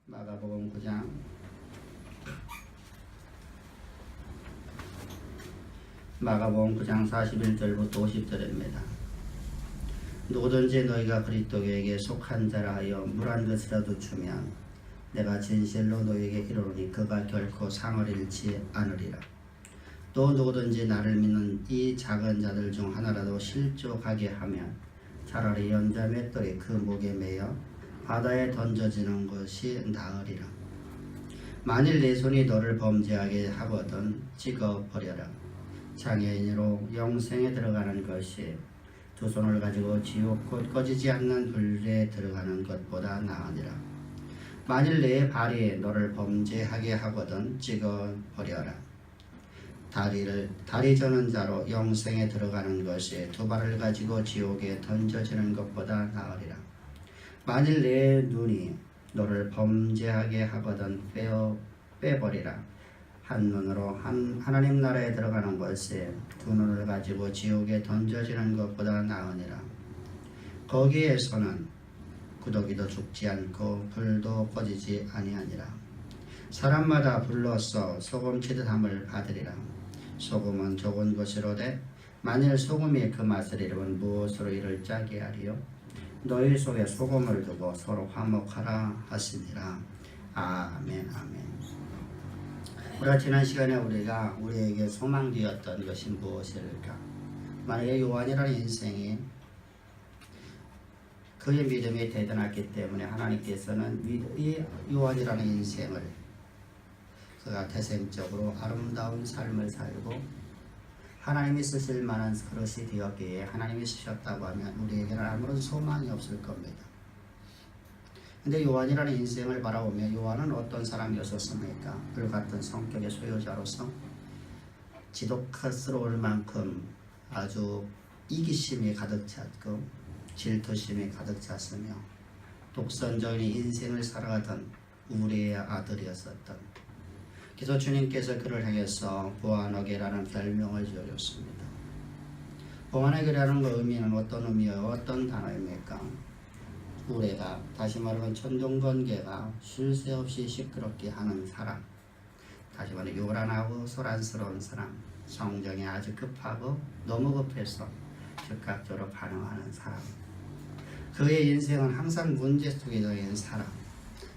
마가복음 9장 마가복음 9장 41절부터 50절입니다. 누구든지 너희가 그리스도에게 속한 자라 하여 물 한 것이라도 주면 내가 진실로 너희에게 이르노니 그가 결코 상을 잃지 않으리라. 또 누구든지 나를 믿는 이 작은 자들 중 하나라도 실족하게 하면 차라리 연자 맷돌이 그 목에 매여 바다에 던져지는 것이 나으리라. 만일 네 손이 너를 범죄하게 하거든 찍어버려라. 장애인으로 영생에 들어가는 것이 두 손을 가지고 지옥 곧 꺼지지 않는 불에 들어가는 것보다 나으니라. 만일 네 발이 너를 범죄하게 하거든 찍어버려라. 다리 저는 자로 영생에 들어가는 것이 두 발을 가지고 지옥에 던져지는 것보다 나으리라. 만일 내 눈이 너를 범죄하게 하거든 빼버리라. 한 눈으로 하나님 나라에 들어가는 것이 두 눈을 가지고 지옥에 던져지는 것보다 나으니라. 거기에서는 구더기도 죽지 않고 불도 꺼지지 아니하니라. 사람마다 불로써 소금 치듯함을 받으리라. 소금은 좋은 것이로되 만일 소금이 그 맛을 잃으면 무엇으로 이를 짜게 하리요? 너희 속에 소금을 두고 서로 화목하라 하시니라. 아멘. 아멘. 우리가 지난 시간에 우리에게 소망되었던 것이 무엇일까? 만약에 요한이라는 인생이 그의 믿음이 대단했기 때문에 하나님께서는 이 요한이라는 인생을 그가 태생적으로 아름다운 삶을 살고 하나님이 쓰실 만한 그릇이 되었기에 하나님이 쓰셨다고 하면 우리에게는 아무런 소망이 없을 겁니다. 근데 요한이라는 인생을 바라보면 요한은 어떤 사람이었습니까? 불같은 성격의 소유자로서 지독스러울 만큼 아주 이기심이 가득 찼고 질투심이 가득 찼으며 독선적인 인생을 살아가던 우리의 아들이었었던, 그래서 주님께서 그를 향해서 보아너게라는 별명을 지어줬습니다. 보아너게라는 그 의미는 어떤 의미예요? 어떤 단어입니까? 우레가, 다시 말하면 천둥번개가 쉴 새 없이 시끄럽게 하는 사람, 다시 말하면 요란하고 소란스러운 사람, 성정이 아주 급하고 너무 급해서 즉각적으로 반응하는 사람, 그의 인생은 항상 문제 속에 놓인 사람,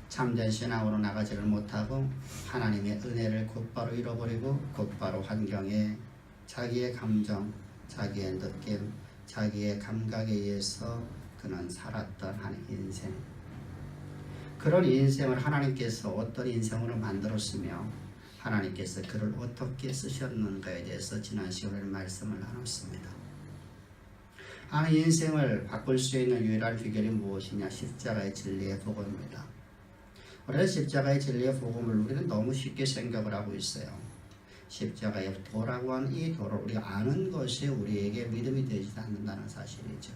참된 신앙으로 나가지를 못하고 하나님의 은혜를 곧바로 잃어버리고 곧바로 환경에 자기의 감정, 자기의 느낌, 자기의 감각에 의해서 그는 살았던 한 인생. 그런 인생을 하나님께서 어떤 인생으로 만들었으며 하나님께서 그를 어떻게 쓰셨는가에 대해서 지난 시간에 말씀을 나눴습니다. 하나님 인생을 바꿀 수 있는 유일한 비결이 무엇이냐? 십자가의 진리의 복음입니다. 우리는 십자가의 진리의 복음을 우리는 너무 쉽게 생각을 하고 있어요. 십자가의 도라고 하는 이 도를 우리가 아는 것이 우리에게 믿음이 되지 않는다는 사실이죠.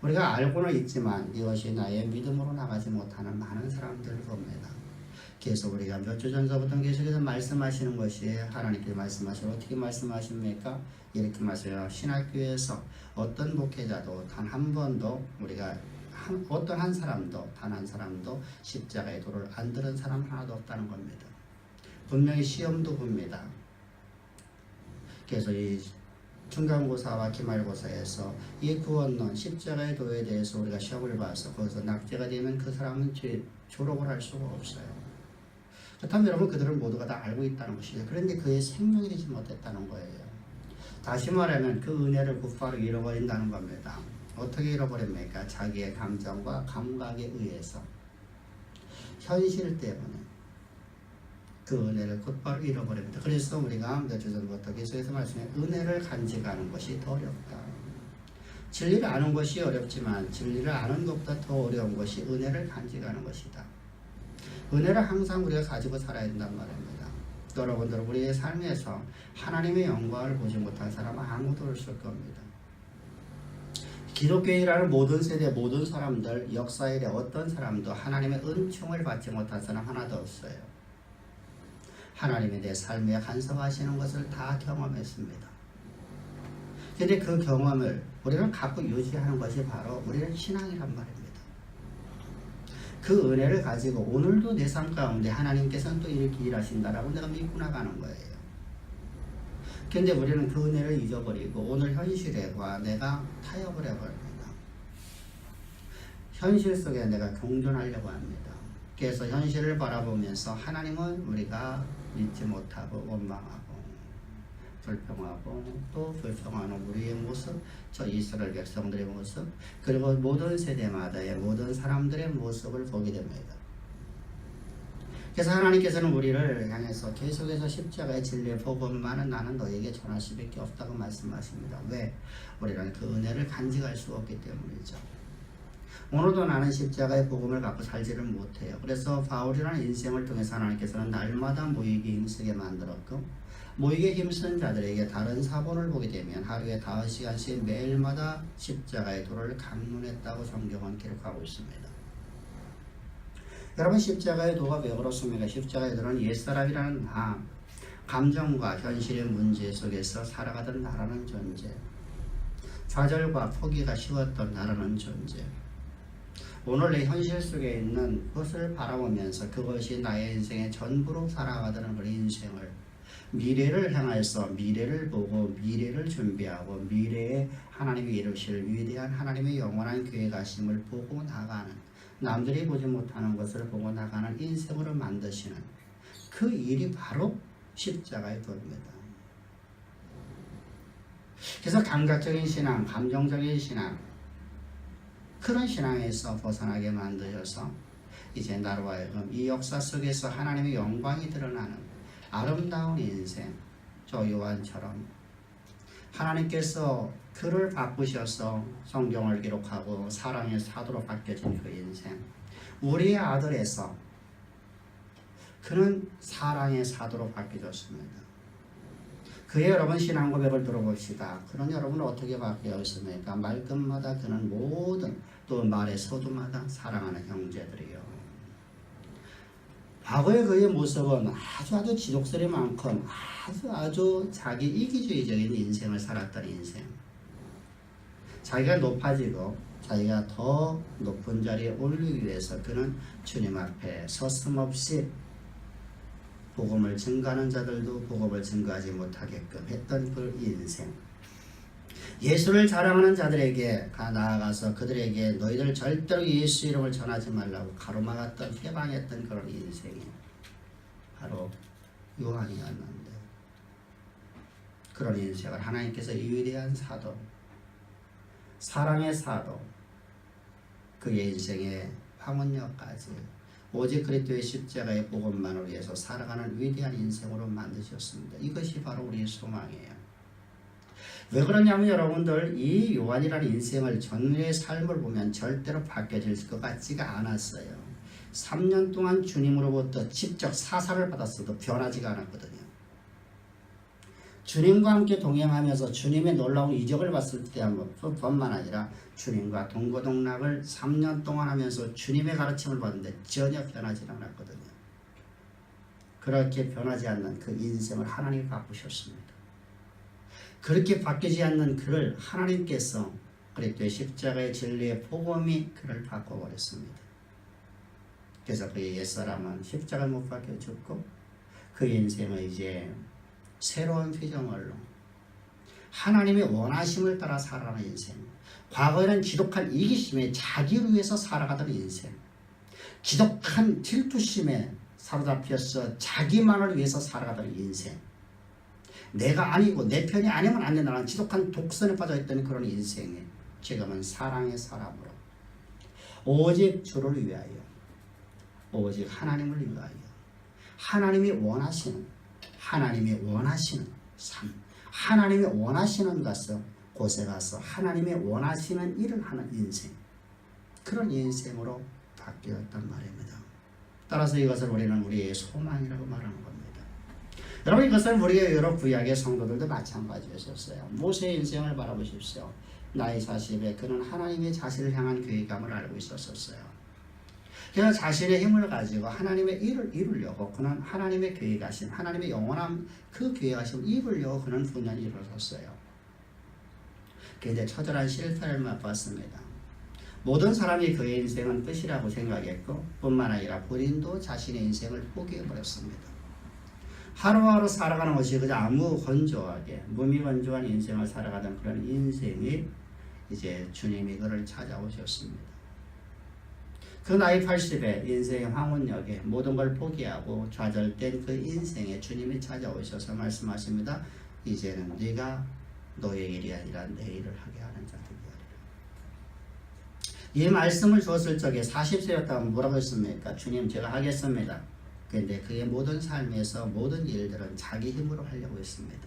우리가 알고는 있지만 이것이 나의 믿음으로 나가지 못하는 많은 사람들을 봅니다. 그래서 우리가 몇 주 전서부터 계속해서 말씀하시는 것이, 하나님께 말씀하시고 어떻게 말씀하십니까? 이렇게 말씀해요. 신학교에서 어떤 목회자도 단 한 번도 우리가 어떤 한 사람도 단 한 사람도 십자가의 도를 안 들은 사람 하나도 없다는 겁니다. 분명히 시험도 봅니다. 그래서 이 중간고사와 기말고사에서 이 구원론 십자가의 도에 대해서 우리가 시험을 봐서 거기서 낙제가 되면 그 사람은 졸업을 할 수가 없어요. 그렇다면 여러분, 그들은 모두가 다 알고 있다는 것이죠. 그런데 그의 생명이 되지 못했다는 거예요. 다시 말하면 그 은혜를 곧바로 잃어버린다는 겁니다. 어떻게 잃어버립니까? 자기의 감정과 감각에 의해서, 현실 때문에 그 은혜를 곧바로 잃어버립니다. 그래서 우리가 몇 주 전부터 계속해서 말씀해, 은혜를 간직하는 것이 더 어렵다. 진리를 아는 것이 어렵지만 진리를 아는 것보다 더 어려운 것이 은혜를 간직하는 것이다. 은혜를 항상 우리가 가지고 살아야 된단 말입니다. 여러분들, 우리의 삶에서 하나님의 영광을 보지 못한 사람은 아무도 없을 겁니다. 기독교인이라는 모든 세대 모든 사람들, 역사에 대해 어떤 사람도 하나님의 은총을 받지 못한 사람 하나도 없어요. 하나님이 내 삶에 간섭하시는 것을 다 경험했습니다. 그런데 그 경험을 우리는 갖고 유지하는 것이 바로 우리는 신앙이란 말입니다. 그 은혜를 가지고 오늘도 내 삶 가운데 하나님께서는 또 이렇게 일하신다라고 내가 믿고 나가는 거예요. 근데 우리는 그 은혜를 잊어버리고 오늘 현실에과 내가 타협을 해버립니다. 현실 속에 내가 공존하려고 합니다. 그래서 현실을 바라보면서 하나님은 우리가 믿지 못하고 원망하고 불평하고 또 불평하는 우리의 모습, 저 이스라엘 백성들의 모습, 그리고 모든 세대마다의 모든 사람들의 모습을 보게 됩니다. 그래서 하나님께서는 우리를 향해서 계속해서 십자가의 진리의 복음만은 나는 너에게 전할 수밖에 없다고 말씀하십니다. 왜? 우리는 그 은혜를 간직할 수 없기 때문이죠. 오늘도 나는 십자가의 복음을 갖고 살지를 못해요. 그래서 바울이라는 인생을 통해서 하나님께서는 날마다 모이기 힘쓰게 만들었고, 모이기 힘쓴 자들에게 다른 사본을 보게 되면 하루에 5시간씩 매일마다 십자가의 도를 강론했다고 성경은 기록하고 있습니다. 여러분, 십자가의 도가 왜 그렇습니까? 십자가의 도는 옛사람이라는 마음, 감정과 현실의 문제 속에서 살아가던 나라는 존재, 좌절과 포기가 쉬웠던 나라는 존재, 오늘 내 현실 속에 있는 것을 바라보면서 그것이 나의 인생의 전부로 살아가던 그런 인생을 미래를 향해서 미래를 보고 미래를 준비하고 미래에 하나님이 이루실 위대한 하나님의 영원한 계획하심을 보고 나가는, 남들이 보지 못하는 것을 보고 나가는 인생으로 만드시는 그 일이 바로 십자가의 도입니다. 그래서 감각적인 신앙, 감정적인 신앙, 그런 신앙에서 벗어나게 만드셔서 이제 나로 하여금 이 역사 속에서 하나님의 영광이 드러나는 아름다운 인생, 저 요한처럼 하나님께서 그를 바꾸셔서 성경을 기록하고 사랑의 사도로 바뀌어진 그 인생, 우리의 아들에서 그는 사랑의 사도로 바뀌어졌습니다. 그의 여러분 신앙 고백을 들어봅시다. 그는 여러분 어떻게 바뀌었습니까? 말끝마다 그는 모든, 또 말의 서두마다 사랑하는 형제들이요. 과거의 그의 모습은 아주 지독스러만큼 아주 자기 이기주의적인 인생을 살았던 인생. 자기가 높아지고 자기가 더 높은 자리에 오르기 위해서 그는 주님 앞에 서슴없이 복음을 증거하는 자들도 복음을 증거하지 못하게끔 했던 그 인생. 예수를 자랑하는 자들에게 나아가서 그들에게 너희들 절대로 예수 이름을 전하지 말라고 가로막았던, 해방했던 그런 인생이 바로 요한이었는데, 그런 인생을 하나님께서 이 위대한 사도, 사랑의 사도, 그의 인생의 황혼역까지 오직 그리스도의 십자가의 복음만을 위해서 살아가는 위대한 인생으로 만드셨습니다. 이것이 바로 우리의 소망이에요. 왜 그러냐면 여러분들, 이 요한이라는 인생을 전의 삶을 보면 절대로 바뀌어질 것 같지가 않았어요. 3년 동안 주님으로부터 직접 사사를 받았어도 변하지가 않았거든요. 주님과 함께 동행하면서 주님의 놀라운 이적을 봤을 때뿐만 아니라 주님과 동고동락을 3년 동안 하면서 주님의 가르침을 받는데 전혀 변하지 않았거든요. 그렇게 변하지 않는 그 인생을 하나님이 바꾸셨습니다. 그렇게 바뀌지 않는 그를 하나님께서 그리스도의 십자가의 진리의 복음이 그를 바꿔버렸습니다. 그래서 그의 옛사람은 십자가를 못 박혀 죽고 그 인생은 이제 새로운 피조물로 하나님의 원하심을 따라 살아가는 인생, 과거에는 지독한 이기심에 자기를 위해서 살아가던 인생, 지독한 질투심에 사로잡혀서 자기만을 위해서 살아가던 인생, 내가 아니고 내 편이 아니면 안 된다는 지독한 독선에 빠져있던 그런 인생에 지금은 사랑의 사람으로 오직 주를 위하여, 오직 하나님을 위하여, 하나님이 원하시는 삶, 하나님이 원하시는 곳에 가서 하나님이 원하시는 일을 하는 인생, 그런 인생으로 바뀌었단 말입니다. 따라서 이것을 우리는 우리의 소망이라고 말하는 겁니다. 여러분, 이것을 우리의 여러 구약의 성도들도 마찬가지였었어요. 모세의 인생을 바라보십시오. 나이 40에 그는 하나님의 자신을 향한 계획감을 알고 있었어요. 그래서 자신의 힘을 가지고 하나님의 일을 이루려고 그는 하나님의 계획하심, 하나님의 영원한 그 계획하심을 이루려고 그는 분명히 일어섰어요. 그런데 처절한 실패를 맛봤습니다. 모든 사람이 그의 인생은 끝이라고 생각했고 뿐만 아니라 본인도 자신의 인생을 포기해버렸습니다. 하루하루 살아가는 것이 그저 무건조하게 무미건조한 인생을 살아가던 그런 인생이 이제 주님이 그를 찾아오셨습니다. 그 나이 80에 인생의 황혼역에 모든 걸 포기하고 좌절된 그 인생에 주님이 찾아오셔서 말씀하십니다. 이제는 네가 너의 일이 아니라 내 일을 하게 하는 자들이 하리라. 이 말씀을 주었을 적에 40세였다면 뭐라고 했습니까? 주님 제가 하겠습니다. 그런데 그의 모든 삶에서 모든 일들은 자기 힘으로 하려고 했습니다.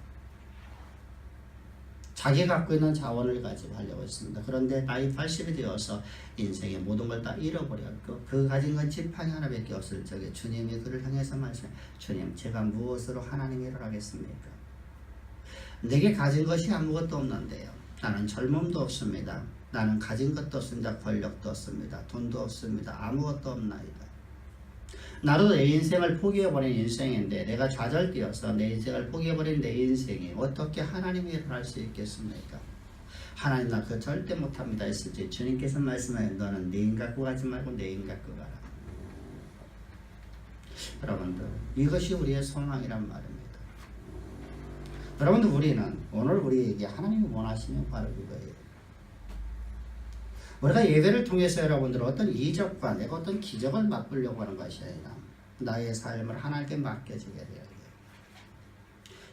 자기 갖고 있는 자원을 가지고 하려고 했습니다. 그런데 나이 80이 되어서 인생의 모든 걸 다 잃어버렸고 그 가진 건 지팡이 하나밖에 없을 적에 주님이 그를 향해서 말씀해 주님 제가 무엇으로 하나님의 일을 하겠습니까? 내게 가진 것이 아무것도 없는데요. 나는 젊음도 없습니다. 나는 가진 것도 없습니다. 권력도 없습니다. 돈도 없습니다. 아무것도 없나이다. 나도 내 인생을 포기해버린 인생인데 내가 좌절되어서 내 인생을 포기해버린 내 인생이 어떻게 하나님의 일을 할 수 있겠습니까? 하나님 나 그거 절대 못합니다 했을 때 주님께서 말씀하여 너는 내 힘 갖고 가지 말고 내 힘 갖고 가라. 여러분들 이것이 우리의 소망이란 말입니다. 여러분들 우리는 오늘 우리에게 하나님이 원하시는 바로 그거예요. 우리가 예배를 통해서 여러분들 어떤 이적과 내가 어떤 기적을 맛보려고 하는 것이 아니라 나의 삶을 하나님께 맡겨주게 돼야 돼요.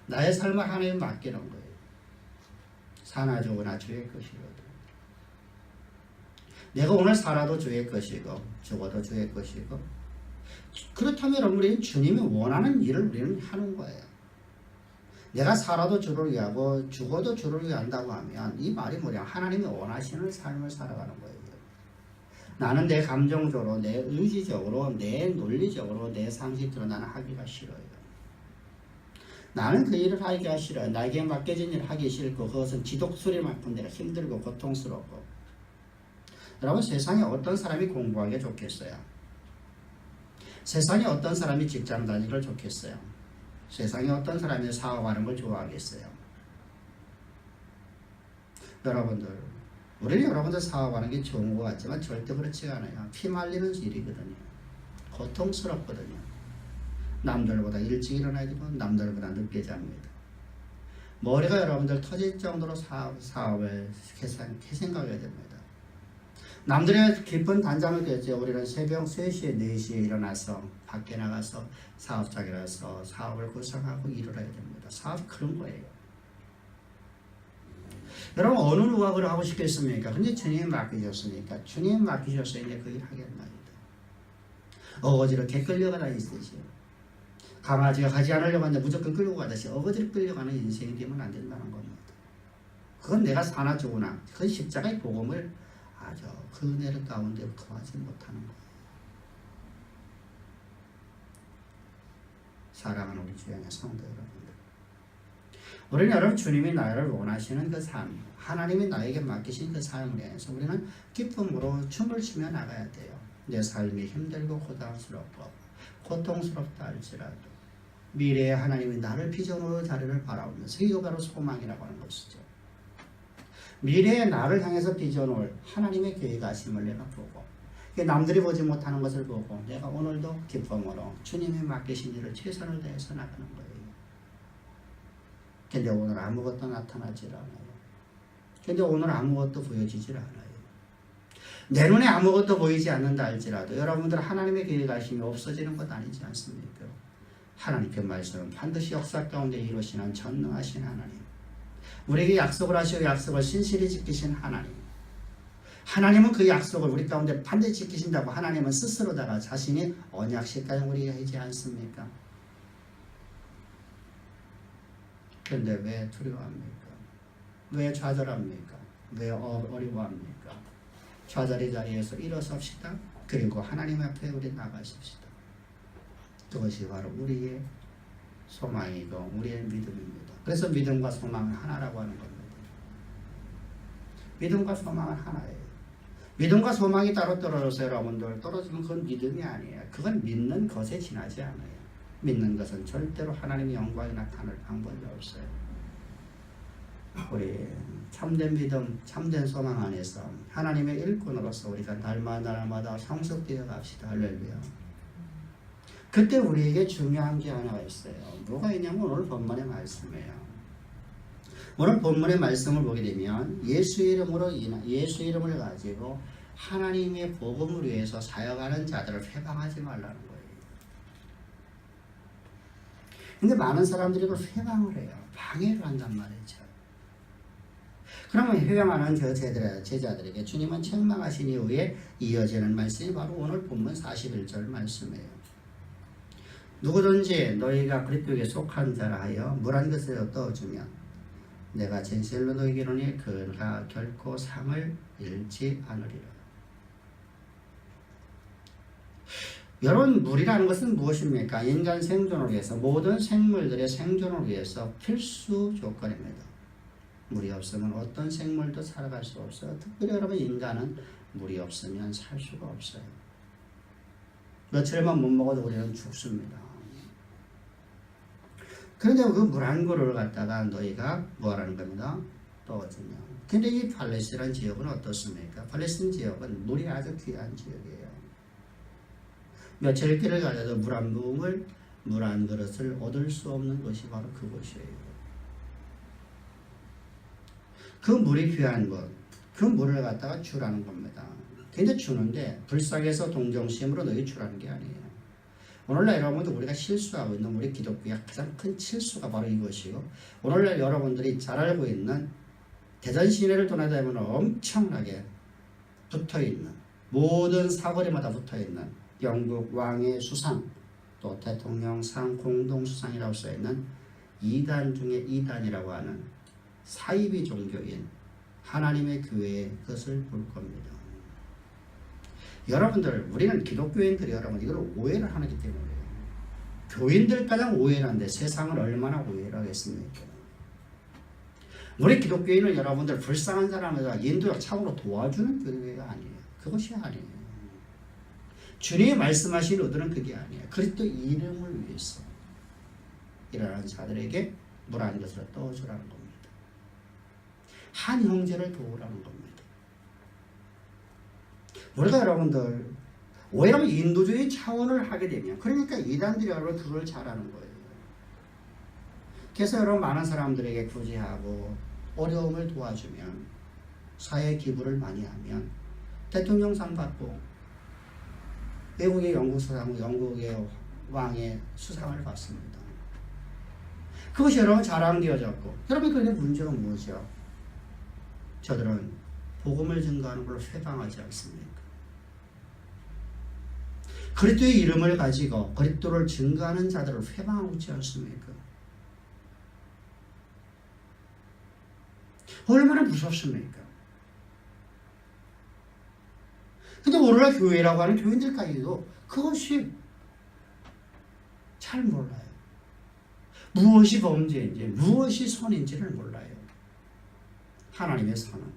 나의 삶을 하나님께 맡기는 거예요. 사나 죽으나 주의 것이거든. 내가 오늘 살아도 주의 것이고 죽어도 주의 것이고 그렇다면 우리는 주님이 원하는 일을 우리는 하는 거예요. 내가 살아도 주를 위하고 죽어도 주를 위한다고 하면 이 말이 뭐냐? 하나님이 원하시는 삶을 살아가는 거예요. 나는 내 감정적으로, 내 의지적으로, 내 논리적으로, 내 상식적으로 나는 하기가 싫어요. 나는 그 일을 하기가 싫어요. 나에게 맡겨진 일을 하기 싫고 그것은 지독수리만큼 내가 힘들고 고통스럽고. 여러분 세상에 어떤 사람이 공부하기 좋겠어요? 세상에 어떤 사람이 직장 다니기를 좋겠어요? 세상에 어떤 사람이 사업하는 걸 좋아하겠어요? 여러분들 우리는 여러분들 사업하는 게 좋은 것 같지만 절대 그렇지 않아요. 피 말리는 일이거든요. 고통스럽거든요. 남들보다 일찍 일어나기도 남들보다 늦게 잡니다. 머리가 여러분들 터질 정도로 사업을 생각해야 됩니다. 남들의 깊은 단잠을 깼죠. 우리는 새벽 3시에 4시에 일어나서 밖에 나가서 사업장에 가서 사업을 구성하고 일을 해야 됩니다. 사업 그런 거예요. 여러분 어느 누가 그걸 하고 싶겠습니까? 근데 주님이 맡기셨으니까 주님이 맡기셨으니 그 일 하겠나이다. 어거지로 개 끌려가 다니듯이 강아지가 가지 않으려고 하는데 무조건 끌고 가듯이 어거지로 끌려가는 인생이 되면 안 된다는 겁니다. 그건 내가 사나 죽으나 그건 십자가의 복음을 아주 그 은혜를 가운데 거하지 못하는 거예요. 사랑하는 우리 주양의 성도 여러분들, 우리는 여러분 주님이 나를 원하시는 그 삶, 하나님이 나에게 맡기신 그 삶을 위해서 우리는 기쁨으로 춤을 추며 나가야 돼요. 내 삶이 힘들고 고단스럽고 고통스럽다 할지라도 미래에 하나님이 나를 비전으로 자리를 바라보면서 이거 바로 소망이라고 하는 것이죠. 미래의 나를 향해서 비전을 하나님의 계획하심을 내가 보고 남들이 보지 못하는 것을 보고 내가 오늘도 기쁨으로 주님이 맡기신 일을 최선을 다해서 나가는 거예요. 근데 오늘 아무것도 나타나질 않아요. 근데 오늘 아무것도 보여지질 않아요. 내 눈에 아무것도 보이지 않는다 할지라도 여러분들 하나님의 계획하심이 없어지는 것 아니지 않습니까? 하나님의 말씀은 반드시 역사 가운데 이루시는 전능하신 하나님, 우리에게 약속을 하시고 약속을 신실히 지키신 하나님, 하나님은 그 약속을 우리 가운데 반드시 지키신다고 하나님은 스스로다가 자신이 언약식까지 우리에게 하지 않습니까? 그런데 왜 두려워합니까? 왜 좌절합니까? 왜 어려워합니까? 좌절의 자리에서 일어섭시다. 그리고 하나님 앞에 우리 나가십시다. 그것이 바로 우리의 소망이고 우리의 믿음입니다. 그래서 믿음과 소망은 하나라고 하는 겁니다. 믿음과 소망은 하나예요. 믿음과 소망이 따로 떨어져서 여러분들 떨어지면 그건 믿음이 아니에요. 그건 믿는 것에 지나지 않아요. 믿는 것은 절대로 하나님의 영광이 나타날 방법이 없어요. 우리 참된 믿음, 참된 소망 안에서 하나님의 일꾼으로서 우리가 날마다 성숙되어 갑시다. 할렐루야. 그때 우리에게 중요한 게 하나가 있어요. 뭐가 있냐면 오늘 본문의 말씀이에요. 오늘 본문의 말씀을 보게 되면 예수 이름을 가지고 하나님의 복음을 위해서 사역하는 자들을 회방하지 말라는 거예요. 근데 많은 사람들이 그걸 회방을 해요. 방해를 한단 말이죠. 그러면 회방하는 제자들에게 주님은 책망하신 이후에 이어지는 말씀이 바로 오늘 본문 41절 말씀이에요. 누구든지 너희가 그리스도에게 속한 자라 하여 물 한 것을 떠주면 내가 진실로 너희에게 이르노니 그가 결코 상을 잃지 않으리라. 여러분, 물이라는 것은 무엇입니까? 인간 생존을 위해서, 모든 생물들의 생존을 위해서 필수 조건입니다. 물이 없으면 어떤 생물도 살아갈 수 없어요. 특별히 여러분, 인간은 물이 없으면 살 수가 없어요. 며칠만 못 먹어도 우리는 죽습니다. 그런데 그 물 한 그릇을 갖다가 너희가 뭐하라는 겁니다. 떠주면. 근데 이 팔레스티나 지역은 어떻습니까? 팔레스틴 지역은 물이 아주 귀한 지역이에요. 며칠 길을 가려도 물 한 부음을, 물 한 그릇을 얻을 수 없는 것이 바로 그곳이에요. 그 물이 귀한 것, 그 물을 갖다가 주라는 겁니다. 근데 주는데 불쌍해서 동정심으로 너희 주라는 게 아니에요. 오늘날 여러분들 우리가 실수하고 있는 우리 기독교의 가장 큰 실수가 바로 이것이고, 오늘날 여러분들이 잘 알고 있는 대전 시내를 돌아다니면 엄청나게 붙어있는, 모든 사거리마다 붙어있는 영국 왕의 수상, 또 대통령상 공동수상이라고 써있는 2단 중에 2단이라고 하는 사이비 종교인 하나님의 교회의 것을 볼 겁니다. 여러분들, 우리는 기독교인들이 여러분 이걸 오해를 하기 때문에 교인들 가장 오해를 하는데 세상을 얼마나 오해를 하겠습니까? 우리 기독교인은 여러분들 불쌍한 사람에다 인도적 참으로 도와주는 교회가 아니에요. 그것이 아니에요. 주님이 말씀하신 의도는 그게 아니에요. 그리스도 이름을 위해서 일어나는 자들에게 물 한 것을 떠주라는 겁니다. 한 형제를 도우라는 겁니다. 우리가 여러분들 오히려 인도주의 차원을 하게 되면, 그러니까 이단들이 여러분 그걸 잘하는 거예요. 그래서 여러분 많은 사람들에게 구제하고 어려움을 도와주면, 사회 기부를 많이 하면 대통령상 받고 외국의 영국 수상, 영국의 왕의 수상을 받습니다. 그것이 여러분 자랑되어졌고, 여러분 그런데 문제가 무엇이죠? 저들은 복음을 증거하는 걸로 회방하지 않습니까? 그리스도의 이름을 가지고 그리스도를 증거하는 자들을 회방하고 있지 않습니까? 얼마나 무섭습니까? 근데 오늘날 교회라고 하는 교인들까지도 그것이 잘 몰라요. 무엇이 범죄인지, 무엇이 선인지를 몰라요. 하나님의 선은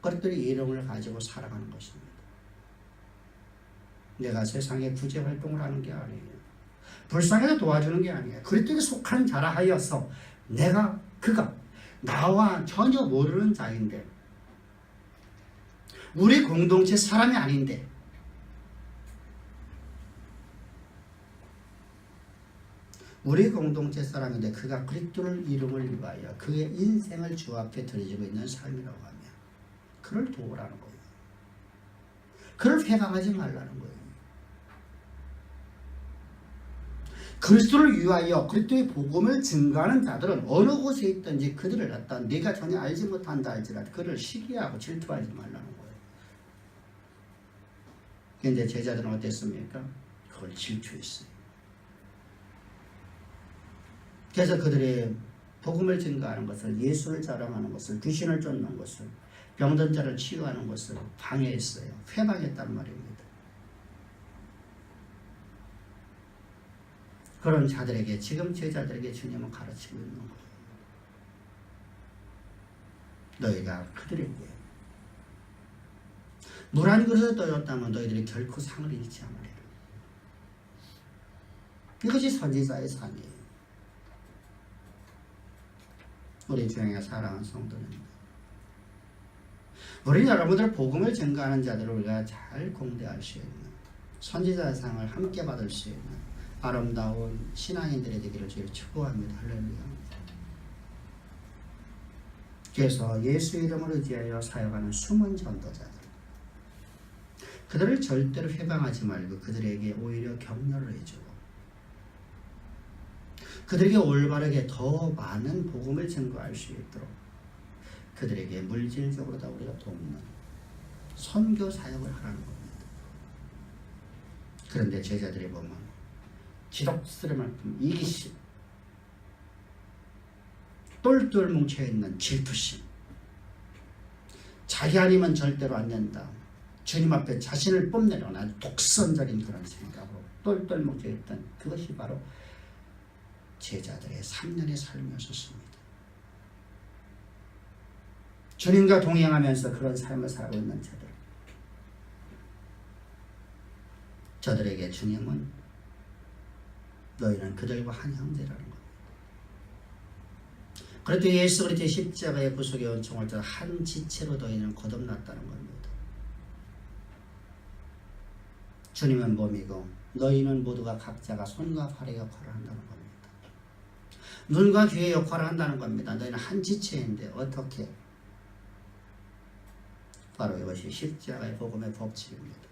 그리스도의 이름을 가지고 살아가는 것입니다. 내가 세상에 구제 활동을 하는 게 아니에요. 불쌍해서 도와주는 게 아니에요. 그리스도에 속한 자라 하여서 그가 나와 전혀 모르는 자인데, 우리 공동체 사람이 아닌데, 우리 공동체 사람인데 그가 그리스도를 이름을 위하여 그의 인생을 주 앞에 드리고 있는 삶이라고 하면 그를 도우라는 거예요. 그를 회방하지 말라는 거예요. 그리스도를 위하여 그리스도의 복음을 증거하는 자들은 어느 곳에 있든지 그들을 갖다 네가 전혀 알지 못한다 할지라도 그를 시기하고 질투하지 말라는 거예요. 그런데 제자들은 어땠습니까? 그걸 질투했어요. 그래서 그들의 복음을 증거하는 것을, 예수를 자랑하는 것을, 귀신을 쫓는 것을, 병든 자를 치유하는 것을 방해했어요. 회방했단 말입니다. 그런 자들에게, 지금 제자들에게 주님은 가르치고 있는 거예요. 너희가 그들에게 물 한 그릇을 떠줬다면 너희들이 결코 상을 잃지 않으리라. 이것이 선지자의 삶이에요. 우리 주님의 사랑하는 성도입니다. 우리 여러분들 복음을 증거하는 자들을 우리가 잘 공대할 수 있는 선지자의 상을 함께 받을 수 있는 아름다운 신앙인들이 되기를 주를 축복합니다. 할렐루야. 그래서 예수 이름을 의지하여 사역하는 숨은 전도자들, 그들을 절대로 회방하지 말고 그들에게 오히려 격려를 해주고 그들에게 올바르게 더 많은 복음을 증거할 수 있도록 그들에게 물질적으로 다 우리가 돕는 선교 사역을 하라는 겁니다. 그런데 제자들이 보면 지독스러운 이기심, 똘똘 뭉쳐있는 질투심, 자기 아니면 절대로 안 된다, 주님 앞에 자신을 뽐내려는 아주 독선적인 그런 생각으로 똘똘 뭉쳐있던 그것이 바로 제자들의 3년의 삶이었습니다. 주님과 동행하면서 그런 삶을 살고 있는 자들, 저들에게 주님은 너희는 그들과 한 형제라는 겁니다. 그래도 예수 그리스도의 십자가의 구속의 은총을 한 지체로 너희는 거듭났다는 겁니다. 주님은 몸이고 너희는 모두가 각자가 손과 발의 역할을 한다는 겁니다. 눈과 귀의 역할을 한다는 겁니다. 너희는 한 지체인데 어떻게? 바로 이것이 십자가의 복음의 법칙입니다.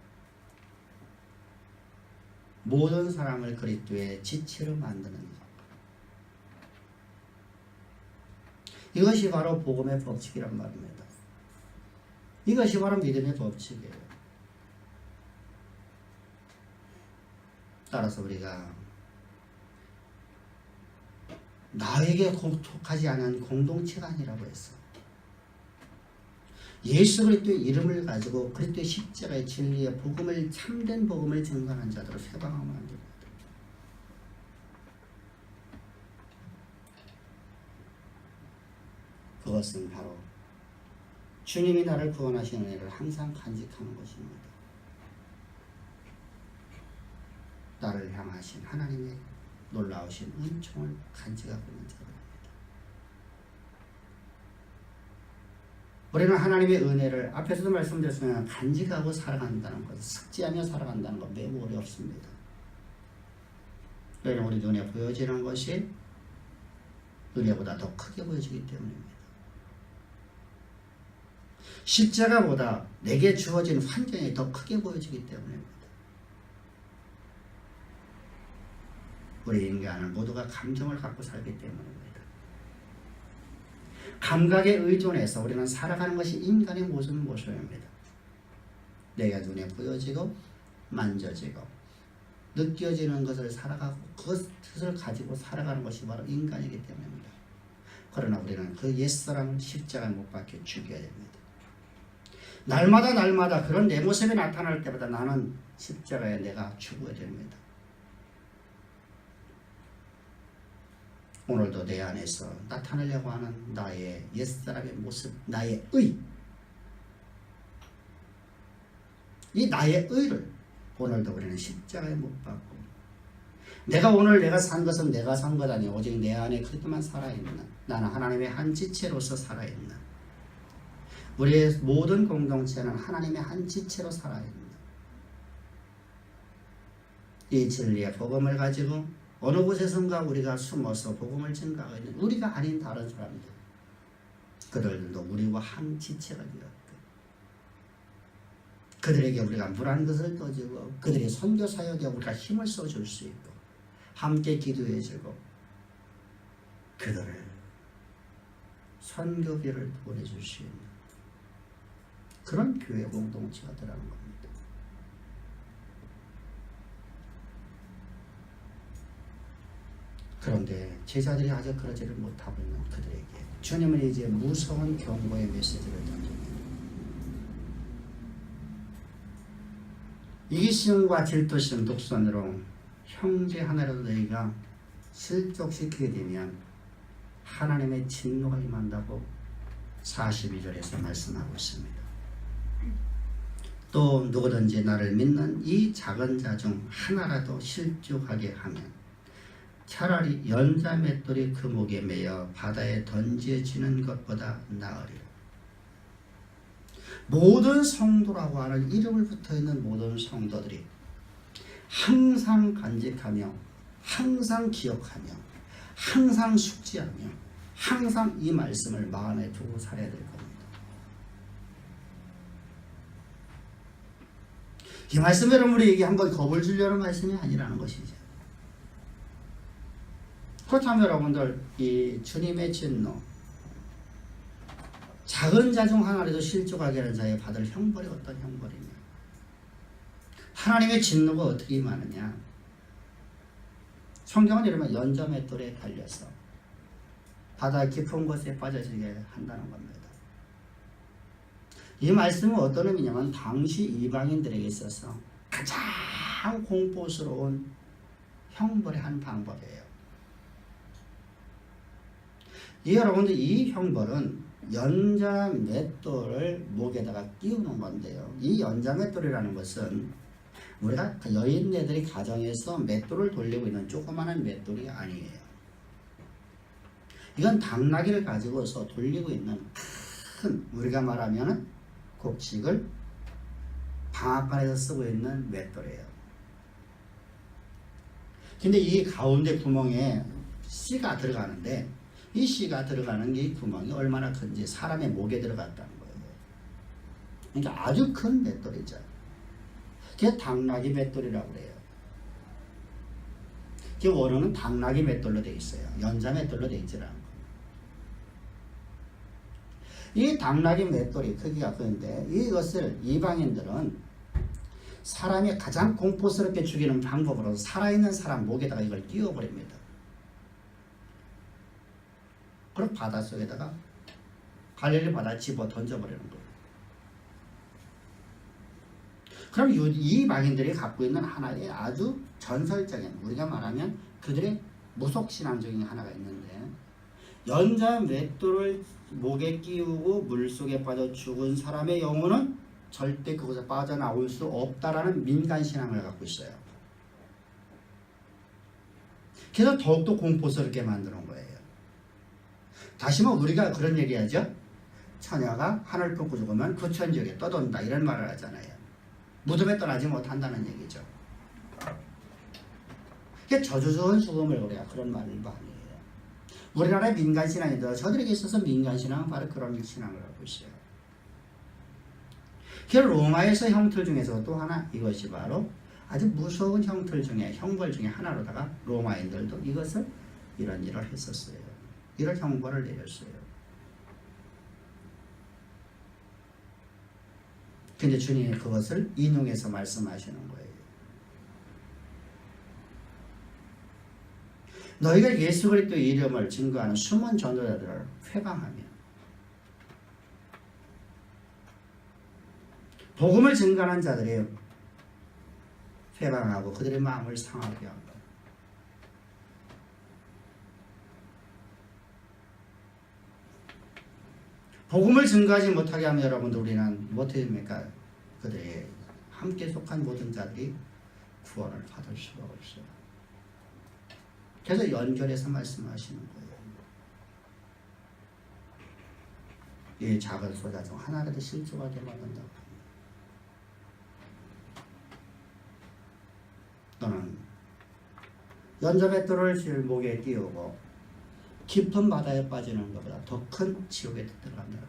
모든 사람을 그리스도의 지체로 만드는 것. 이것이 바로 복음의 법칙이란 말입니다. 이것이 바로 믿음의 법칙이에요. 따라서 우리가 나에게 속하지 않은 공동체가 아니라고 했어. 예수 그리스도의 이름을 가지고 그리스도의 십자가의 진리의 복음을, 참된 복음을 증거하는 자들을 회방하면 안 됩니다. 그것은 바로 주님이 나를 구원하신 은혜를 항상 간직하는 것입니다. 나를 향하신 하나님의 놀라우신 은총을 간직하고 있는 자들입니다. 우리는 하나님의 은혜를 앞에서도 말씀드렸지만 간직하고 살아간다는 것, 삭제하며 살아간다는 것 매우 어렵습니다. 왜냐하면 우리 눈에 보여지는 것이 은혜보다 더 크게 보여지기 때문입니다. 십자가보다 내게 주어진 환경이 더 크게 보여지기 때문입니다. 우리 인간은 모두가 감정을 갖고 살기 때문입니다. 감각에 의존해서 우리는 살아가는 것이 인간의 모습입니다. 내가 눈에 보여지고 만져지고 느껴지는 것을 살아가고 그것을 가지고 살아가는 것이 바로 인간이기 때문입니다. 그러나 우리는 그 옛사람을 십자가에 못 박혀 죽여야 됩니다. 날마다 그런 내 모습이 나타날 때마다 나는 십자가에 내가 죽어야 됩니다. 오늘도 내 안에서 나타내려고 하는 나의 옛사람의 모습, 나의 의, 이 나의 의를 오늘도 우리는 십자가에 못 박고, 내가 산 것은 내가 산 것 아니고 오직 내 안에 그리스도만 살아있는, 나는 하나님의 한 지체로서 살아있는, 우리의 모든 공동체는 하나님의 한 지체로 살아있는 이 진리의 복음을 가지고 어느 곳에선가 우리가 숨어서 복음을 증가하고 있는 우리가 아닌 다른 사람들, 그들도 우리와 한 지체가 되었고 그들에게 우리가 물 한 것을 떠주고 그들의 선교 사역에 우리가 힘을 써줄 수 있고 함께 기도해주고 그들을 선교비를 보내줄 수 있는 그런 교회 공동체가 되라는 겁니다. 그런데 제자들이 아직 그러지를 못하고 있는 그들에게 주님은 이제 무서운 경고의 메시지를 던집니다. 이기심과 질투심, 독선으로 형제 하나라도 너희가 실족시키게 되면 하나님의 진노가 임한다고 42절에서 말씀하고 있습니다. 또 누구든지 나를 믿는 이 작은 자 중 하나라도 실족하게 하면 차라리 연자 맷돌이 그 목에 매여 바다에 던져지는 것보다 나으리라. 모든 성도라고 하는 이름을 붙어있는 모든 성도들이 항상 간직하며 항상 기억하며 항상 숙지하며 항상 이 말씀을 마음에 두고 살아야 될 겁니다. 이 말씀 여러분에게 한번 겁을 주려는 말씀이 아니라는 것이죠. 그렇다면 여러분들 이 주님의 진노 작은 자 중 하나라도 실족하게 하는 자에 받을 형벌이 어떤 형벌이냐. 하나님의 진노가 어떻게 임하느냐. 성경은 이러면 연자 맷돌에 달려서 바다 깊은 곳에 빠져지게 한다는 겁니다. 이 말씀은 어떤 의미냐면 당시 이방인들에게 있어서 가장 공포스러운 형벌의 한 방법이에요. 여러분들 이 형벌은 연자 맷돌을 목에다가 끼우는 건데요. 이 연자 맷돌이라는 것은 우리가 여인네들이 가정에서 맷돌을 돌리고 있는 조그마한 맷돌이 아니에요. 이건 당나귀를 가지고서 돌리고 있는 큰 우리가 말하면 곡식을 방앗간에서 쓰고 있는 맷돌이에요. 근데 이 가운데 구멍에 씨가 들어가는데 이 씨가 들어가는 이 구멍이 얼마나 큰지 사람의 목에 들어갔다는 거예요. 그러니까 아주 큰 맷돌이죠. 그게 당나귀 맷돌이라고 그래요. 그 원어는 당나귀 맷돌로 되어 있어요. 연자 맷돌로 되어 있지 않고. 이 당나귀 맷돌이 크기가 큰데 이것을 이방인들은 사람이 가장 공포스럽게 죽이는 방법으로 살아있는 사람 목에다가 이걸 끼워버립니다. 그럼 바닷속에다가 갈릴리 바다에 집어 던져버리는 거예요. 그럼 이 이방인들이 갖고 있는 하나의 아주 전설적인 우리가 말하면 그들의 무속신앙적인 하나가 있는데 연자 맷돌을 목에 끼우고 물속에 빠져 죽은 사람의 영혼은 절대 그곳에 빠져나올 수 없다라는 민간신앙을 갖고 있어요. 그래서 더욱더 공포스럽게 만드는 거예요. 다시 우리가 그런 얘기하죠. 처녀가 하늘 품고 죽으면 그 천지역에 떠돈다 이런 말을 하잖아요. 무덤에 떠나지 못한다는 얘기죠. 그게 저주스러운 죽음을 우리가 그런 말을 많이 해요. 우리나라의 민간신앙인들 저들에게 있어서 민간신앙은 바로 그런 신앙을 하고 있어요. 그 로마에서 형틀 중에서 또 하나 이것이 바로 아주 무서운 형틀 중에 형벌 중에 하나로다가 로마인들도 이것을 이런 일을 했었어요. 이런 형벌을 내렸어요. 근데 주님이 그것을 인용해서 말씀하시는 거예요. 너희가 예수 그리스도의 이름을 증거하는 숨은 전도자들을 회방하며 복음을 증거하는 자들이 회방하고 그들의 마음을 상하게 하고 복음을 증거하지 못하게 하면 여러분들 우리는 어떻게 됩니까? 그들의 함께 속한 모든 자들이 구원을 받을 수가 없어요. 그래서 연결해서 말씀하시는 거예요. 이 작은 소자 중 하나라도 실족하게 만든다고. 너는 연자 맷돌을 목에 띄우고 깊은 바다에 빠지는 것보다 더 큰 지옥에 들어간다고 합니다.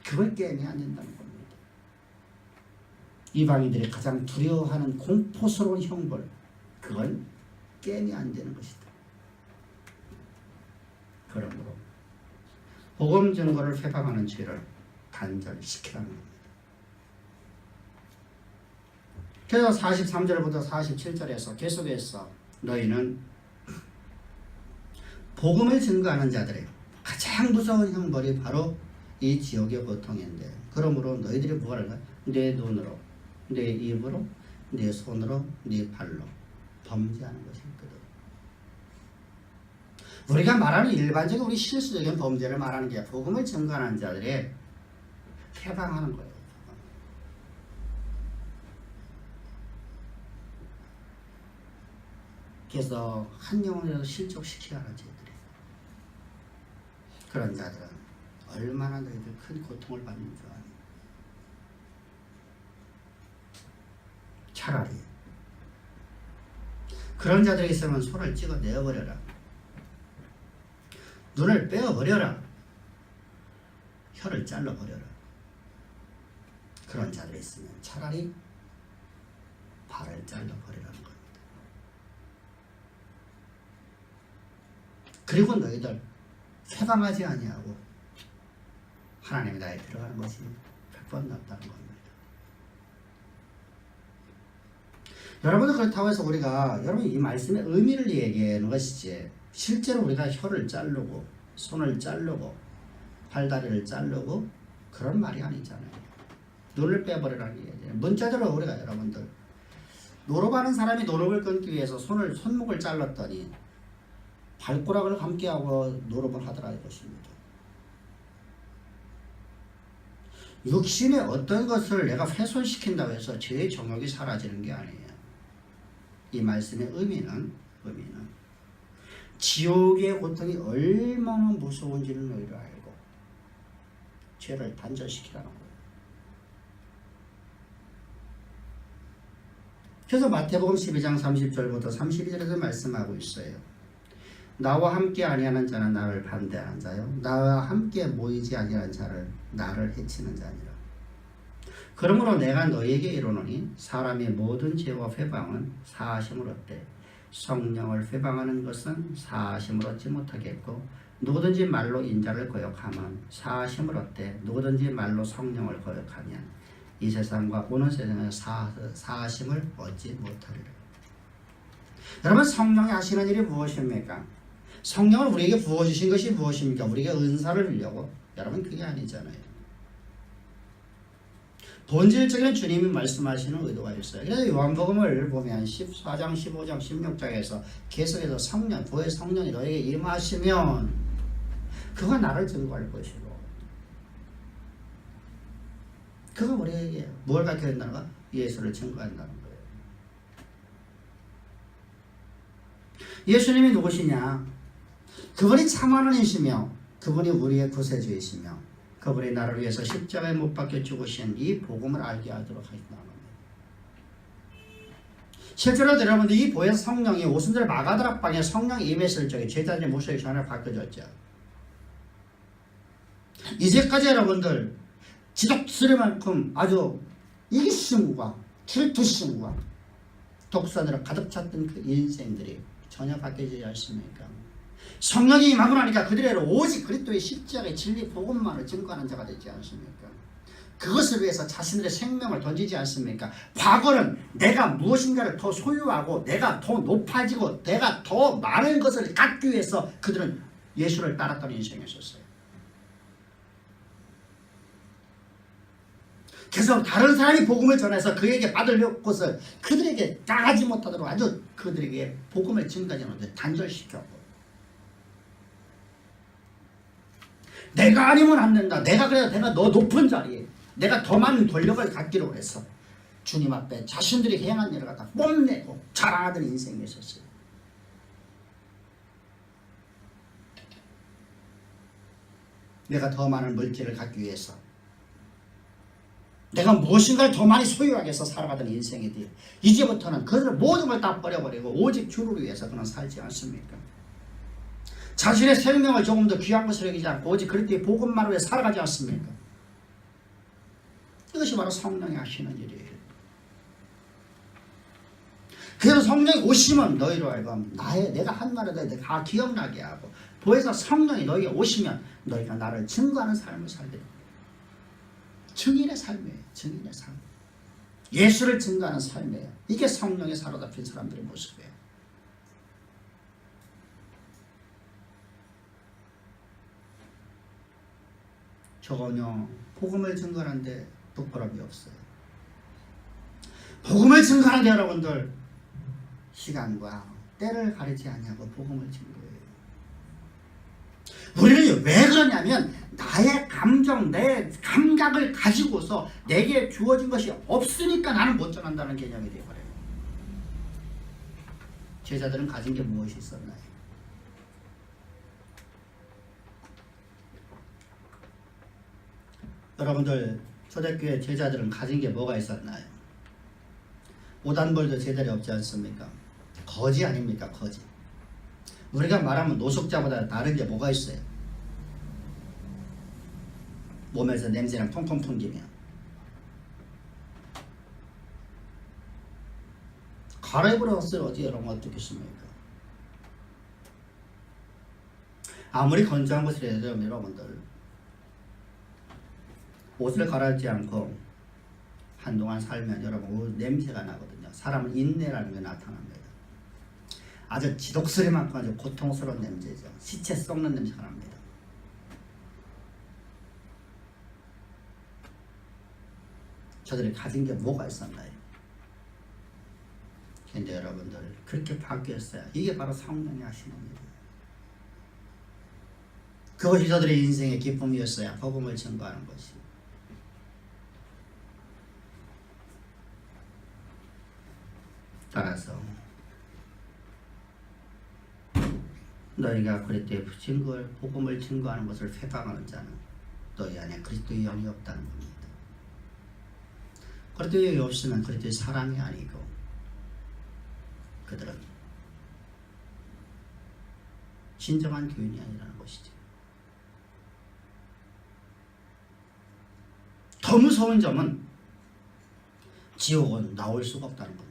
그걸 깨면 안 된다는 겁니다. 이방인들이 가장 두려워하는 공포스러운 형벌, 그건 깨면 안 되는 것이다. 그러므로 복음 증거를 회방하는 죄를 단절시키라는 겁니다. 그래서 43절부터 47절에서 계속해서 너희는 복음을 증거하는 자들의 가장 무서운 형벌이 바로 이 지옥의 고통인데 그러므로 너희들이 뭐하는가? 내 눈으로, 내 입으로, 내 손으로, 내 발로 범죄하는 것이 있거든. 우리가 말하는 일반적인 우리 실수적인 범죄를 말하는 게 복음을 증거하는 자들의 해방하는 거예요. 그래서 한 영혼이라도 실족시키라는 죄들이. 그런 자들은 얼마나 너희들 큰 고통을 받는 줄 아니. 차라리 그런 자들이 있으면 손을 찍어 내어버려라. 눈을 빼어버려라. 혀를 잘라버려라. 그런 자들이 있으면 차라리 발을 잘라버리라는 겁니다. 그리고 너희들 회방하지 아니하고 하나님의 나라에 들어가는 것이 100번 낫다는 겁니다. 여러분들 그렇다고 해서 우리가 여러분 이 말씀의 의미를 얘기하는 것이지 실제로 우리가 혀를 자르고 손을 자르고 팔다리를 자르고 그런 말이 아니잖아요. 눈을 빼버리라는 얘기예요. 문자적으로 우리가 여러분들 노름하는 사람이 노름을 끊기 위해서 손목을 잘랐더니 발가락을 함께하고 노름을 하더라 이것입니다. 육신의 어떤 것을 내가 훼손시킨다고 해서 죄의 정욕이 사라지는 게 아니에요. 이 말씀의 의미는 지옥의 고통이 얼마나 무서운지를 너희를 알고 죄를 단절시키라는 거예요. 그래서 마태복음 12장 30절부터 32절에서 말씀하고 있어요. 나와 함께 아니하는 자는 나를 반대하는 자요 나와 함께 모이지 아니하는 자를 나를 해치는 자니라. 그러므로 내가 너희에게 이르노니 사람의 모든 죄와 회방은 사하심을 얻되 성령을 회방하는 것은 사하심을 얻지 못하겠고 누구든지 말로 인자를 거역하면 사하심을 얻되 누구든지 말로 성령을 거역하면 이 세상과 오는 세상에 사하심을 얻지 못하리라. 여러분 성령이 하시는 일이 무엇입니까? 성령을 우리에게 부어주신 것이 무엇입니까? 우리에게 은사를 주려고? 여러분 그게 아니잖아요. 본질적인 주님이 말씀하시는 의도가 있어요. 그래서 요한복음을 보면 14장, 15장, 16장에서 계속해서 성령, 부의 성령이 너에게 임하시면 그가 나를 증거할 것이고 그가 우리에게 뭘 갖게 된다는 거야? 예수를 증거한다는 거예요. 예수님이 누구시냐? 그분이 참 하나님이시며 그분이 우리의 구세주이시며 그분이 나를 위해서 십자가에 못 박혀 죽으신 이 복음을 알게 하도록 하겠다는 겁니다. 실제로 여러분들 이 보혜사 성령이 오순절 마가다락방에 성령이 임했을 적에 제자들의 목소리 전혀 바뀌어졌죠. 이제까지 여러분들 지독스러만큼 아주 이기심과 질투심과 독선으로 가득 찼던 그 인생들이 전혀 바뀌지 않습니까? 성령이 임하고 나니까 그들에게 오직 그리스도의 십자가의 진리 복음만을 증거하는 자가 되지 않습니까? 그것을 위해서 자신들의 생명을 던지지 않습니까? 과거는 내가 무엇인가를 더 소유하고 내가 더 높아지고 내가 더 많은 것을 갖기 위해서 그들은 예수를 따랐던 인생이었어요. 그래서 다른 사람이 복음을 전해서 그에게 받을 것을 그들에게 당하지 못하도록 아주 그들에게 복음을 증거하지 않는데 단절시켰고 내가 아니면 안 된다. 내가 그래도 내가 더 높은 자리에 내가 더 많은 권력을 갖기로 해서 주님 앞에 자신들이 행한 일을 갖다 뽐내고 자랑하던 인생이 있었어요. 내가 더 많은 물질을 갖기 위해서 내가 무엇인가를 더 많이 소유하기 위해서 살아가던 인생이 돼요. 이제부터는 그들 모든 걸 다 버려버리고 오직 주를 위해서 그는 살지 않습니까? 자신의 생명을 조금 더 귀한 것으로 여기지 않고 오직 그리스도의 복음만을 위해 살아가지 않습니까? 이것이 바로 성령이 하시는 일이에요. 그래서 성령이 오시면 너희로 하여금 내가 한 말을 다 기억나게 하고 보혜사 성령이 너희에게 오시면 너희가 나를 증거하는 삶을 살게 됩니다. 증인의 삶이에요. 증인의 삶. 예수를 증거하는 삶이에요. 이게 성령의 사로잡힌 사람들의 모습이에요. 전혀 복음을 증거하는데 부끄러움이 없어요. 복음을 증거하는데 여러분들 시간과 때를 가리지 아니하고 복음을 증거해요. 우리는 왜 그러냐면 나의 감정, 내 감각을 가지고서 내게 주어진 것이 없으니까 나는 못 전한다는 개념이 되어버려요. 제자들은 가진 게 무엇이 있었나요? 여러분들 초대교회 제자들은 가진 게 뭐가 있었나요? 오단벌도 제자리 없지 않습니까? 거지 아닙니까? 거지. 우리가 말하면 노숙자보다 다른 게 뭐가 있어요? 몸에서 냄새랑 통통 풍기면 갈아입으러 어디 여러분 어떻겠습니까? 아무리 건조한 것을 해도 여러분들 옷을 갈아입지 않고 한동안 살면 여러분 냄새가 나거든요. 사람은 인내라는 게 나타납니다. 아주 지독스레만큼 아주 고통스러운 냄새죠. 시체 썩는 냄새가 납니다. 저들이 가진 게 뭐가 있었나요? 근데 여러분들 그렇게 바뀌었어요. 이게 바로 성령이 하시는 일이에요. 그것이 저들의 인생의 기쁨이었어요. 복음을 증거하는 것이. 따라서 너희가 그리스도의 복음을 증거하는 것을 회방하는 자는 너희 안에 그리스도의 영이 없다는 겁니다. 그리스도의 영이 없으면 그리스도의 사랑이 아니고 그들은 진정한 교인이 아니라는 것이죠. 더 무서운 점은 지옥은 나올 수가 없다는 겁니다.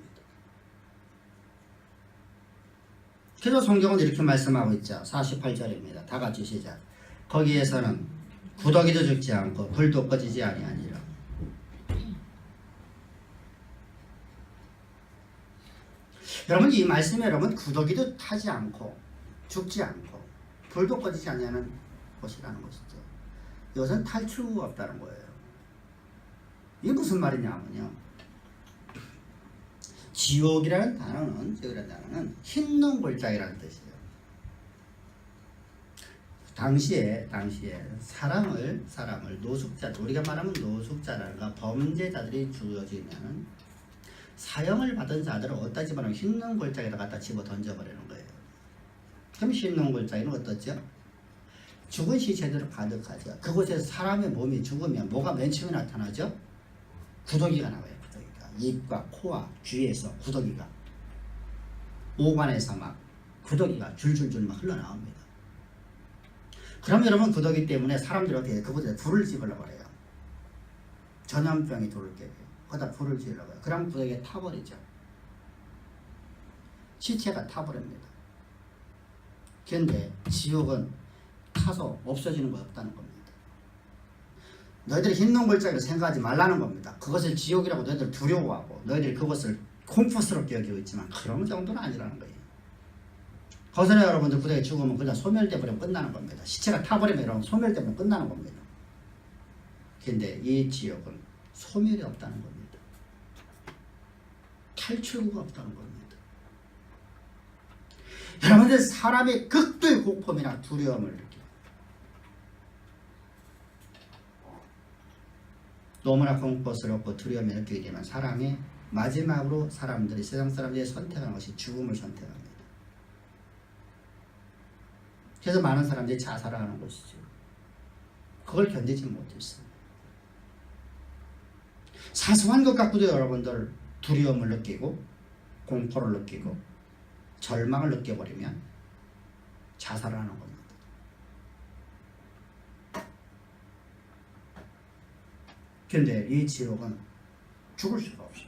그래서 성경은 이렇게 말씀하고 있죠. 48절입니다. 다 같이 시작. 거기에서는 구더기도 죽지 않고 불도 꺼지지 아니하니라. 여러분 이 말씀에 여러분 구더기도 타지 않고 죽지 않고 불도 꺼지지 아니하는 것이라는 것이죠. 이것은 탈출구가 없다는 거예요. 이게 무슨 말이냐면요. 지옥이라는 단어는 흰눈 골짜기라는 뜻이에요. 당시에 사람을 노숙자, 우리가 말하면 노숙자라든가 범죄자들이 주어지면 사형을 받은 자들을 어디다 집어넣으면 흰눈 골짜기에다 갖다 집어 던져버리는 거예요. 그럼 흰눈 골짜기는 어떻죠? 죽은 시체들을 가득하죠. 그곳에서 사람의 몸이 죽으면 뭐가 맨 처음에 나타나죠? 구더기가 나와요. 입과 코와 귀에서 구더기가, 오관에서 막 구더기가 줄줄줄 막 흘러나옵니다. 그럼 여러분 구더기 때문에 사람들이 어떻게 해요? 그곳에 불을 지으려고 해요. 전염병이 돌을 깨요. 거기다 불을 지으려고 해요. 그럼 구더기가 타버리죠. 시체가 타버립니다. 그런데 지옥은 타서 없어지는 거 없다는 겁니다. 너희들이 흰눈 골짜기를 생각하지 말라는 겁니다. 그것을 지옥이라고 너희들 두려워하고 너희들이 그것을 공포스럽게 여기고 있지만 그런 정도는 아니라는 거예요. 거기서 여러분들 구더기 죽으면 그냥 소멸돼 버리면 끝나는 겁니다. 시체가 타버리면 여러분 소멸돼 버리면 끝나는 겁니다. 근데 이 지옥은 소멸이 없다는 겁니다. 탈출구가 없다는 겁니다. 여러분들 사람의 극도의 공포이나 두려움을 느껴요. 너무나 공포스럽고 두려움을 느끼게 되면 사람이 마지막으로 세상 사람들이 선택하는 것이 죽음을 선택합니다. 그래서 많은 사람들이 자살을 하는 것이죠. 그걸 견디지 못했어요. 사소한 것 갖고도 여러분들 두려움을 느끼고 공포를 느끼고 절망을 느껴버리면 자살을 하는 겁니다. 그런데 이 지옥은 죽을 수가 없어요.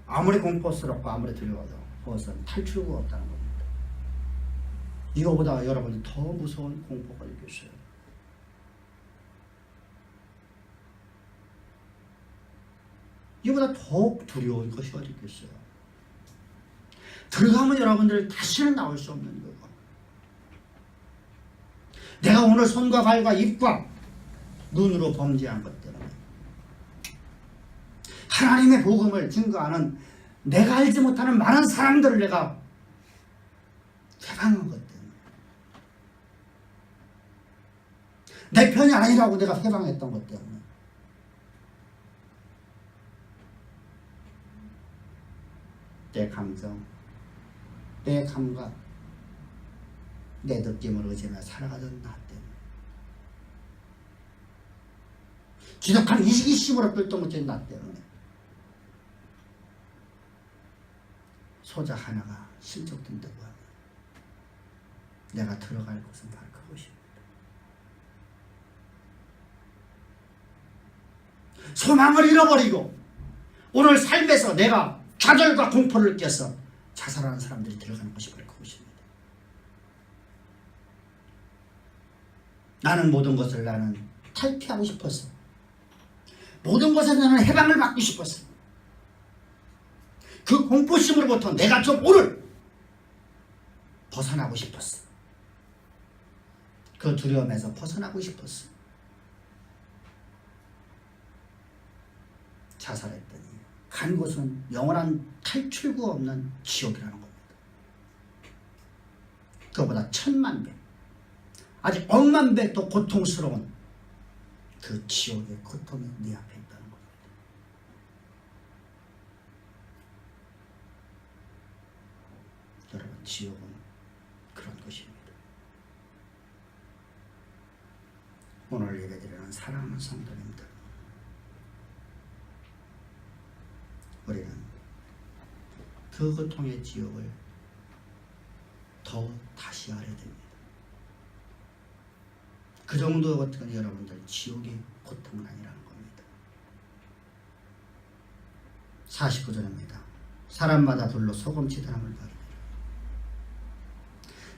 아무리 공포스럽고 아무리 두려워도 그것은 탈출구가 없다는 겁니다. 이거보다 여러분이 더 무서운 공포가 있겠어요. 이거보다 더 두려운 것이 어디 있겠어요. 들어가면 여러분들 다시는 나올 수 없는 거고, 내가 오늘 손과 발과 입과 눈으로 범죄한 것 때문에 하나님의 복음을 증거하는 내가 알지 못하는 많은 사람들을 내가 회방한 것 때문에, 내 편이 아니라고 내가 회방했던 것 때문에 내 감정, 내 감각, 내 느낌을 의지하며 살아가던 나 때문에 지독한 이기심으로 뿔똥무진 나 때문에 소자 하나가 실족된다고 하면 내가 들어갈 곳은 바로 그곳입니다. 소망을 잃어버리고 오늘 삶에서 내가 좌절과 공포를 느껴서 자살하는 사람들이 들어가는 곳이 바로 그곳입니다. 나는 모든 것을 나는 탈피하고 싶었어. 모든 것에서 나는 해방을 받고 싶었어. 그 공포심으로부터 내가 좀 오늘 벗어나고 싶었어. 그 두려움에서 벗어나고 싶었어. 자살했더니 간 곳은 영원한 탈출구 없는 지옥이라는 겁니다. 그보다 1000만 배, 아직 억만 배 더 고통스러운 그 지옥의 고통이 네 앞에 있다는 겁니다. 여러분, 지옥은 그런 곳입니다. 오늘 예배드리는 사랑하는 성도님들, 우리는 그 고통의 지옥을 더 다시 알아야 됩니다. 그 정도 같은 여러분들 지옥의 고통은 아니라는 겁니다. 49절입니다. 사람마다 불로 소금치다람을 받으리라.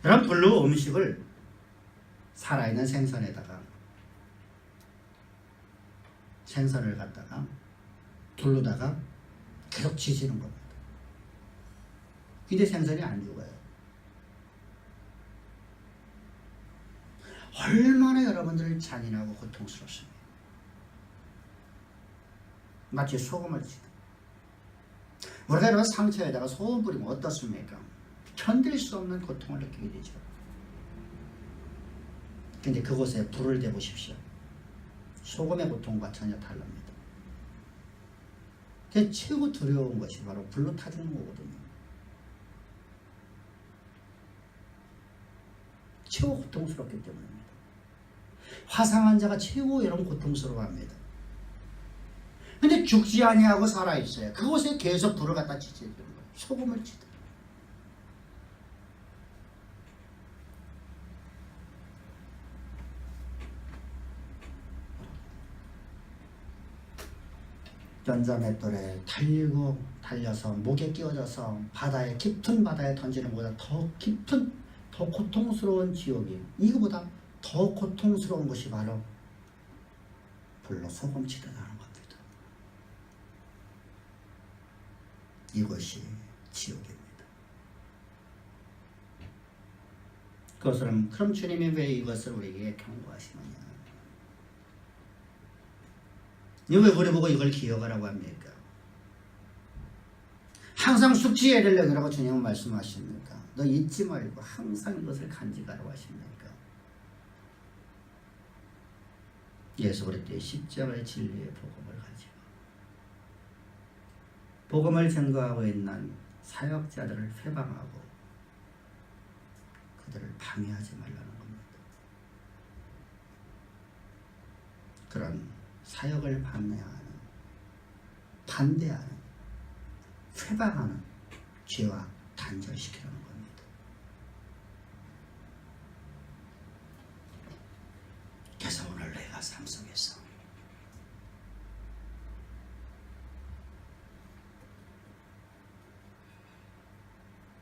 여러분, 불로 음식을 살아있는 생선에다가 생선을 갖다가 불로다가 계속 지지는 겁니다. 근데 생선이 안 죽어요. 얼마나 여러분들 잔인하고 고통스럽습니다. 마치 소금을 치듯. 우리가 이런 상처에다가 소금 뿌리면 어떻습니까? 견딜 수 없는 고통을 느끼게 되죠. 근데 그곳에 불을 대보십시오. 소금의 고통과 전혀 다릅니다. 그게 최고 두려운 것이 바로 불로 타 죽는 거거든요. 최고 고통스럽기 때문입니다. 화상한 자가 최고 여러분 고통스러워합니다. 근데 죽지 아니하고 살아있어요. 그곳에 계속 불을 갖다 지지는 거예요. 소금을 치듯. 연자맷돌에 달리고 달려서 목에 끼워져서 바다에, 깊은 바다에 던지는 것보다 더 깊은, 더 고통스러운 지옥이, 이거보다 더 고통스러운 것이 바로 불로 소금치듯 하는 겁니다. 이것이 지옥입니다. 그럼 주님이 왜 이것을 우리에게 경고하시느냐? 왜 우리 보고 이걸 기억하라고 합니까? 항상 숙지해야 되려고 주님은 말씀하십니까? 너 잊지 말고 항상 이것을 간직하라고 하십니까? 예수 그리스도의 십자가의 진리의 복음을 가지고 복음을 증거하고 있는 사역자들을 회방하고 그들을 방해하지 말라는 겁니다. 그런 사역을 반대하는, 회방하는 죄와 단절시키라는 겁니다. 그래서 오늘 내가 삶 속에서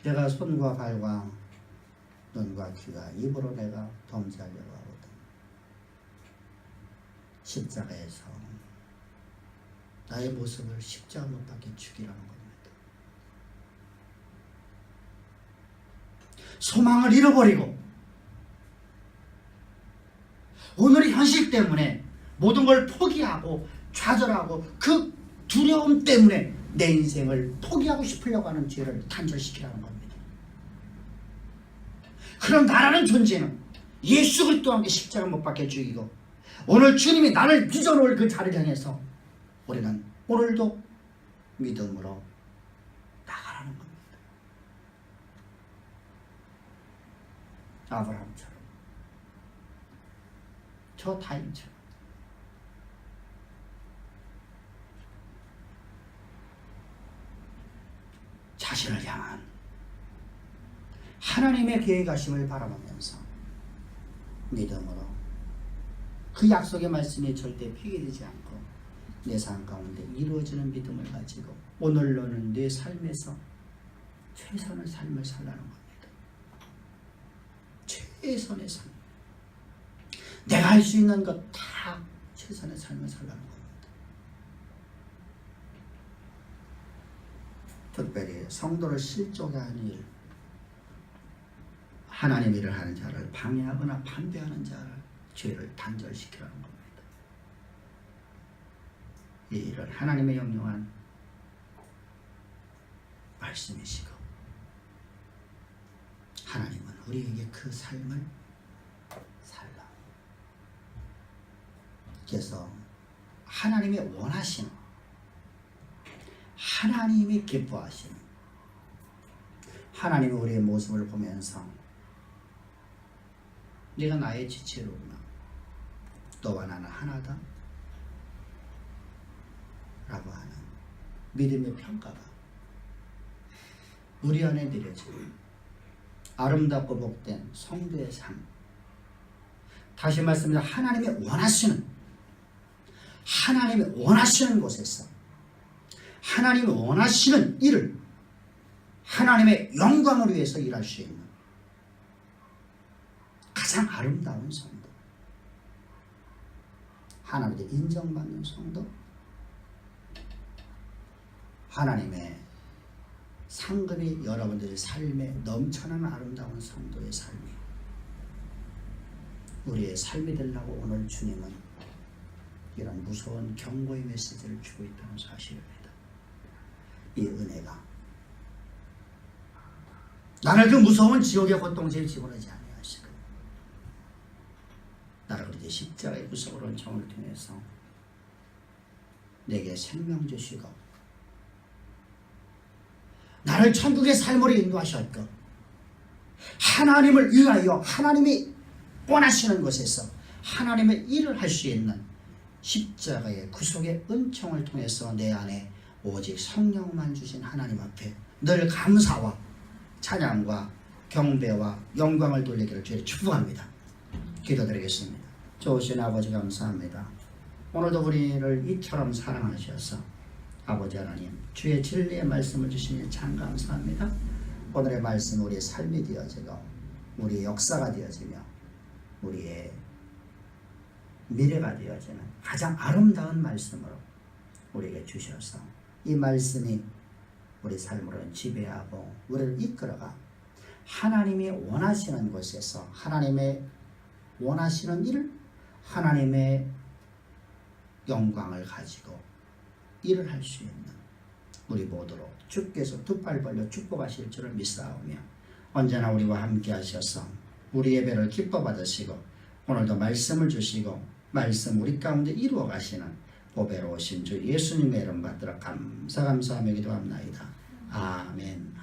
내가 손과 발과 눈과 귀와 입으로 내가 범죄하려고 하거든. 십자가에서 나의 모습을 십자가 못 박혀 죽이라는 겁니다. 소망을 잃어버리고 오늘의 현실 때문에 모든 걸 포기하고 좌절하고 그 두려움 때문에 내 인생을 포기하고 싶으려고 하는 죄를 단절시키라는 겁니다. 그럼 나라는 존재는 예수 그리스도와 함께 십자가 못 박혀 죽이고 오늘 주님이 나를 빚어놓을 그 자리를 향해서 우리는 오늘도 믿음으로 나가라는 겁니다. 아브라함처럼, 저 타인처럼 자신을 향한 하나님의 계획하심을 바라보면서 믿음으로 그 약속의 말씀이 절대 폐기되지 않고 내 삶 가운데 이루어지는 믿음을 가지고 오늘로는 내 삶에서 최선의 삶을 살라는 겁니다. 최선의 삶. 내가 할 수 있는 것 다 최선의 삶을 살라는 겁니다. 특별히 성도를 실족에 하는 일, 하나님 일을 하는 자를 방해하거나 반대하는 자를 죄를 단절시키라는 겁니다. 이 일을 하나님의 영영한 말씀이시고 하나님은 우리에게 그 삶을 살라. 그래서 하나님의 원하시는, 하나님이 기뻐하시는, 하나님이 우리의 모습을 보면서 네가 나의 지체로구나, 너와 나는 하나다 라고 하는 믿음의 평가가 우리 안에 내려지는 아름답고 복된 성도의 삶. 다시 말씀드리면 하나님이 원하시는 곳에서 하나님이 원하시는 일을 하나님의 영광을 위해서 일할 수 있는 가장 아름다운 성도, 하나님의 인정받는 성도, 하나님의 상급이 여러분들의 삶에 넘쳐나는 아름다운 성도의 삶이 우리의 삶이 되려고 오늘 주님은 이런 무서운 경고의 메시지를 주고 있다는 사실입니다. 이 은혜가 나를 그 무서운 지옥의 고통제에 집어넣지 아니하시고 나를 그렇게 십자가의 무서운 은총을 통해서 내게 생명 주시고 나를 천국의 삶으로 인도하셨고 하나님을 위하여 하나님이 원하시는 곳에서 하나님의 일을 할 수 있는 십자가의 구속의 은총을 통해서 내 안에 오직 성령만 주신 하나님 앞에 늘 감사와 찬양과 경배와 영광을 돌리기를 주의 축복합니다. 기도드리겠습니다. 좋으신 아버지 감사합니다. 오늘도 우리를 이처럼 사랑하셔서 아버지 하나님 주의 진리의 말씀을 주시니 참 감사합니다. 오늘의 말씀 우리의 삶이 되어지고 우리의 역사가 되어지며 우리의 미래가 되어지는 가장 아름다운 말씀으로 우리에게 주셔서 이 말씀이 우리 삶으로 지배하고 우리를 이끌어가 하나님이 원하시는 곳에서 하나님의 원하시는 일을 하나님의 영광을 가지고 일을 할 수 있는 우리 모두로 주께서 두 팔 벌려 축복하실 줄을 믿사오며 언제나 우리와 함께 하셔서 우리 예배를 기뻐 받으시고 오늘도 말씀을 주시고 말씀 우리 가운데 이루어 가시는 보배로우신 주 예수님의 이름 받들어 감사하며 기도합나이다. 아멘.